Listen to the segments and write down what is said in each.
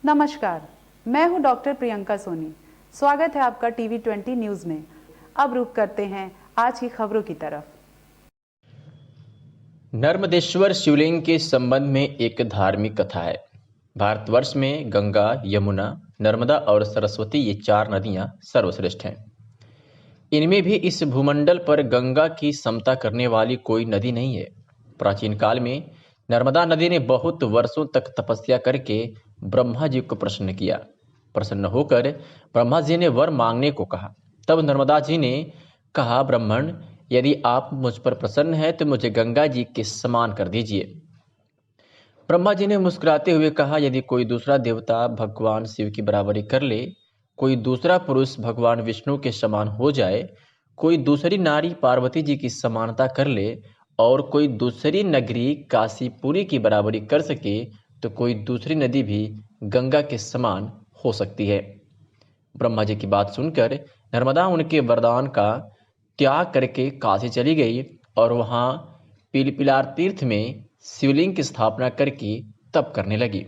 नमस्कार, मैं हूं डॉक्टर प्रियंका सोनी। स्वागत है आपका TV20 न्यूज़ में। अब रुख करते हैं आज की खबरों की तरफ। नर्मदेश्वर शिवलिंग के संबंध में एक धार्मिक कथा है। भारतवर्ष में गंगा, यमुना, नर्मदा और सरस्वती ये 4 नदियां सर्वश्रेष्ठ हैं। इनमें भी इस भूमंडल पर गंगा की समता करने वाली कोई नदी नहीं है। प्राचीन काल में नर्मदा नदी ने बहुत वर्षों तक तपस्या करके ब्रह्मा जी को प्रसन्न किया। प्रसन्न होकर ब्रह्मा जी ने वर मांगने को कहा। तब नर्मदा जी ने कहा, ब्राह्मण, यदि आप मुझ पर प्रसन्न हैं तो मुझे गंगा जी के समान कर दीजिए। ब्रह्मा जी ने मुस्कुराते हुए कहा, यदि कोई दूसरा देवता भगवान शिव की बराबरी कर ले, कोई दूसरा पुरुष भगवान विष्णु के समान हो जाए, कोई दूसरी नारी पार्वती जी की समानता कर ले और कोई दूसरी नगरी काशीपुरी की बराबरी कर सके, तो कोई दूसरी नदी भी गंगा के समान हो सकती है। ब्रह्मा जी की बात सुनकर नर्मदा उनके वरदान का त्याग करके काशी चली गई और वहां पिलपिलार तीर्थ में शिवलिंग की स्थापना करके तप करने लगी।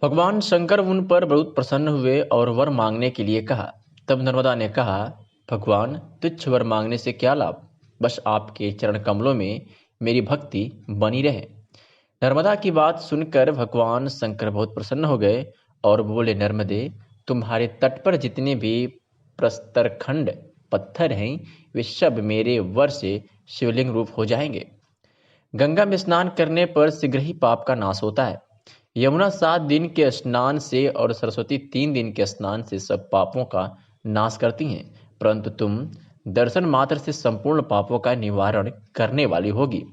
भगवान शंकर उन पर बहुत प्रसन्न हुए और वर मांगने के लिए कहा। तब नर्मदा ने कहा, भगवान, तुच्छ वर मांगने से क्या लाभ, बस आपके चरण कमलों में मेरी भक्ति बनी रहे। नर्मदा की बात सुनकर भगवान शंकर बहुत प्रसन्न हो गए और बोले, नर्मदे, तुम्हारे तट पर जितने भी प्रस्तरखंड पत्थर हैं वे सब मेरे वर से शिवलिंग रूप हो जाएंगे। गंगा में स्नान करने पर शीघ्र ही पाप का नाश होता है। यमुना 7 दिन के स्नान से और सरस्वती 3 दिन के स्नान से सब पापों का नाश करती हैं, परंतु तुम दर्शन मात्र से संपूर्ण पापों का निवारण करने वाली होगी।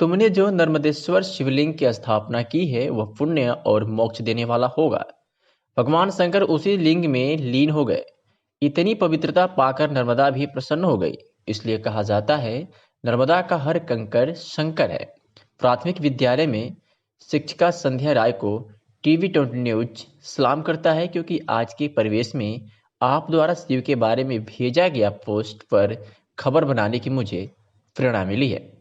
तुमने जो नर्मदेश्वर शिवलिंग की स्थापना की है वह पुण्य और मोक्ष देने वाला होगा। भगवान शंकर उसी लिंग में लीन हो गए। इतनी पवित्रता पाकर नर्मदा भी प्रसन्न हो गई। इसलिए कहा जाता है, नर्मदा का हर कंकर शंकर है। प्राथमिक विद्यालय में शिक्षिका संध्या राय को TV20 न्यूज सलाम करता है, क्योंकि आज के परिवेश में आप द्वारा शिव के बारे में भेजा गया पोस्ट पर खबर बनाने की मुझे प्रेरणा मिली है।